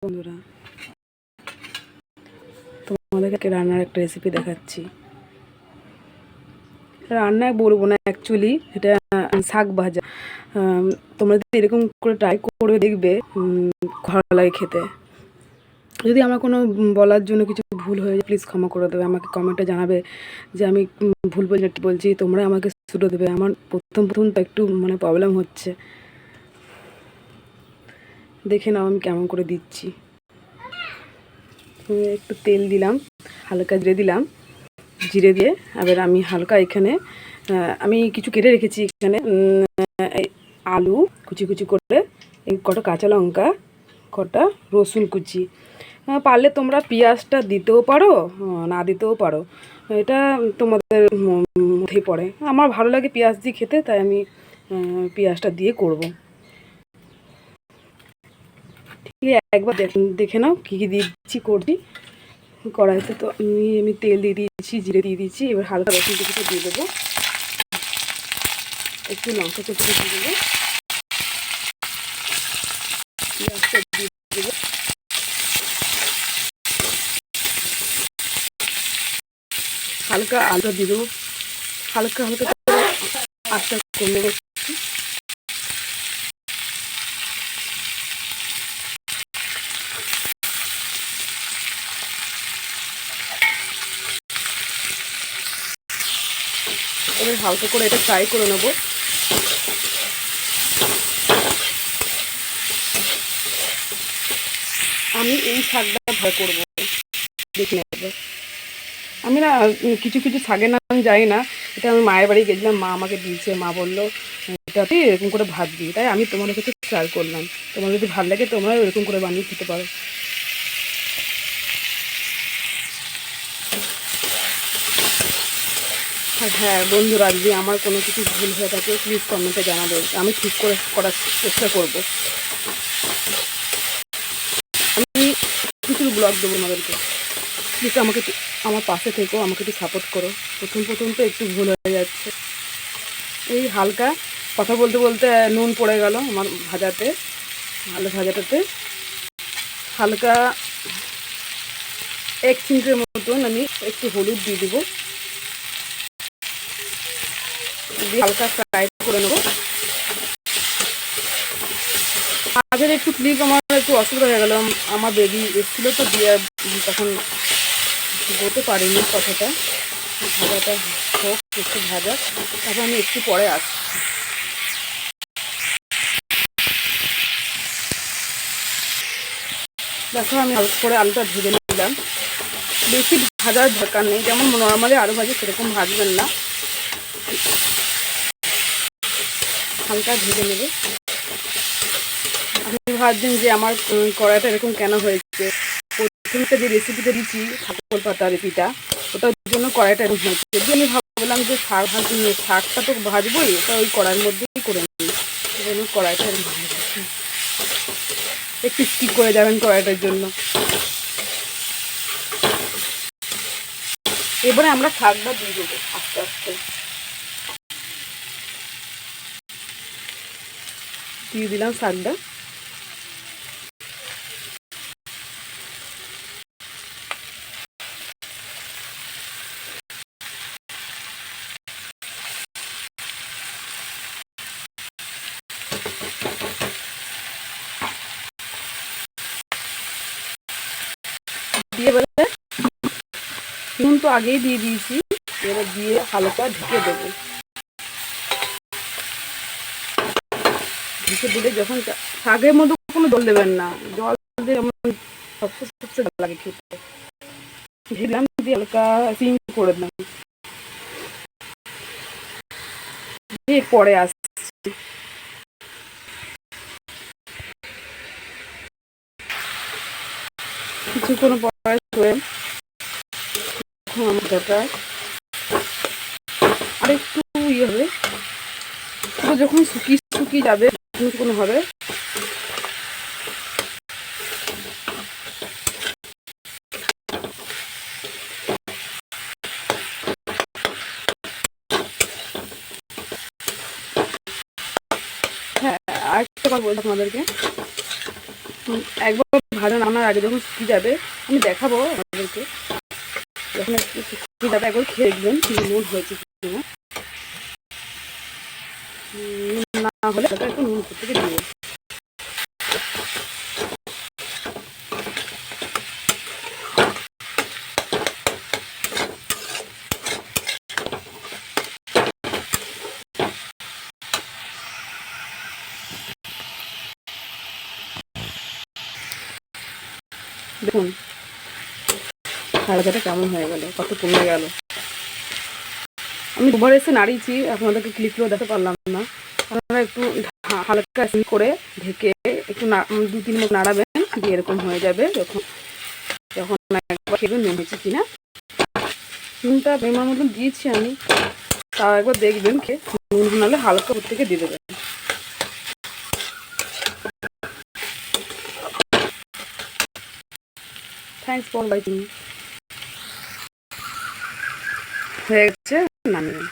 বন্ধুরা, তোমাদেরকে রান্নার একটা রেসিপি দেখাচ্ছি। রান্না বলবো না, অ্যাকচুয়ালি এটা শাক ভাজা। তোমরা যদি এরকম করে ট্রাই করে দেখবে, ভালো লাগে খেতে। যদি আমার কোনো বলার জন্য কিছু ভুল হয়ে যায় প্লিজ ক্ষমা করে দেবে, আমাকে কমেন্টে জানাবে যে আমি ভুল বলছি ঠিক বলছি, তোমরা আমাকে শুধরে দেবে। আমার প্রথম তো একটু প্রবলেম হচ্ছে, দেখে নাও আমি কেমন করে দিচ্ছি। একটু তেল দিলাম, হালকা জিরে দিলাম, জিরে দিয়ে এবার আমি হালকা এখানে আমি কিছু কেটে রেখেছি এখানে, আলু কুচি কুচি করে, এই কটা কাঁচা লঙ্কা, কটা রসুন কুচি। পারলে তোমরা পেঁয়াজটা দিতেও পারো, না দিতেও পারো, এটা তোমাদের মধ্যেই পড়ে। আমার ভালো লাগে পেঁয়াজ দিয়ে খেতে, তাই আমি পেঁয়াজটা দিয়ে করব। ঠিক একবার দেখে নাও কী কী দিচ্ছি করছি। কড়াইতে তো আমি তেল দিয়ে দিয়েছি, জিরে দিয়ে দিয়েছি, এবার হালকা রসুন কুচিটা দিয়ে দেবো, একটু লঙ্কা কুচিটা দিয়ে দেবো, পেঁয়াজটা দিয়ে দেবো, হালকা আলুটা দিয়ে দেবো, হালকা হালকা আটটা কমে দেবো। এবার হালকা করে এটা ফ্রাই করে নেবো। আমি এই শাকটা ভালো করবো, দেখে নেবো। আমি না কিছু কিছু শাকের নাম জানি না, এটা আমি মায়ের বাড়ি গেছিলাম, মা আমাকে দিয়েছে, মা বললো এটাতে এরকম করে ভাজবি, তাই আমি তোমাদের কাছে ট্রাই করলাম। তোমার যদি ভালো লাগে তোমরাও এরকম করে বানিয়ে খেতে পারো। আর হ্যাঁ বন্ধুরা, যদি আমার কোনো কিছু ভুল হয়ে থাকে প্লিজ কমেন্টে জানাবে, আমি ঠিক করে করার চেষ্টা করব। আমি কিছু ব্লগ দেবো আমাদেরকে, প্লিজ আমাকে আমার পাশে থেকো, আমাকে একটু সাপোর্ট করো। প্রথম তো একটু ভুল হয়ে যাচ্ছে। এই হালকা কথা বলতে বলতে নুন পড়ে গেল আমার ভাজাতে, আলু ভাজাটাতে। হালকা 1 চিমটের মতন আমি একটু হলুদ দিয়ে দেবো, দিয়ে হালকা ফ্রাই করে নেবো। আগের একটু ক্লিপ আমার একটু অসুবিধা হয়ে গেল, আমার বেবি এসেছিলো তো, দিয়ে তখন বলতে পারিনি কথাটা। ভাজাটা হোক, একটু ভাজা, তারপর আমি একটু পরে আসছি। দেখো আমি অল্প করে আলুটা ভেজে নিলাম, বেশি ভাজার দরকার নেই, যেমন নর্মালি আলু ভাজি সেরকম ভাজবেন না, হালকা ভেজে নেবে। আপনি ভাবছেন যে আমার কড়াইটা এরকম কেন হয়েছে, প্রথমে যে রেসিপিটা দিচ্ছি ঠাকুর পাতা রেসিপিটা, ওটার জন্য কড়াইটা এরকম হয়েছে। যদি আমি ভাবলাম যে শাকটা তো ভাজবোই, ওটা ওই কড়াইয়ের মধ্যেই করে নিই, এই জন্য কড়াইটা এরকম হয়েছে। একটু স্কিপ করে যাবেন কড়াইটার জন্য। এবারে আমরা শাকটা দিয়ে দেবো আস্তে আস্তে, দিয়ে দিলাম শাকটা। দিয়ে এবারে নুন তো আগেই দিয়ে দিয়েছি, এবার দিয়ে হালকা ঢেকে দেবো। ঢেকে দিলে যখন শাকের মধ্যে কোনো জল দেবেন না, জল দিয়ে আমার সবচেয়ে ভালো লাগে খেতে। দিলাম, দিয়ে হালকা সিম করে দিলাম, দিয়ে পরে আসছি। কিছুক্ষণ পরে আমার দরকার আর একটু ইয়ে হবে, যখন শুকিয়ে যাবে কিছুক্ষণ হবে, হ্যাঁ আরেকটা কথা বলছি আপনাদেরকে, একবার ভাজা নামানোর আগে যখন শুকিয়ে যাবে, আমি দেখাবো আমাদেরকে, যখন একটু শুকিয়ে যাবে একবার খেয়ে দেখবেন নুন হয়েছে কিনা। নুন না হলে একটু নুন থেকে দিয়ে দেখুন ভাজাটা কেমন হয়ে গেল, কত কমে গেল। আমি দুবার এসে নাড়িয়েছি, আপনাদেরকে ক্লিক করে দেখতে পারলাম না। আপনারা একটু হালকা করে ঢেকে একটু 2-3 মিনিট নাড়াবেন, দিয়ে এরকম হয়ে যাবে। যখন যখন একবার খেয়ে নুন হয়েছে কিনা, নুনটা বেমার মতন দিয়েছি আমি, তাও একবার দেখবেন খেয়ে, নুন নাহলে হালকা উপর থেকে দিয়ে দেবেন। Thanks for watching. হয়ে গেছে, নামিয়ে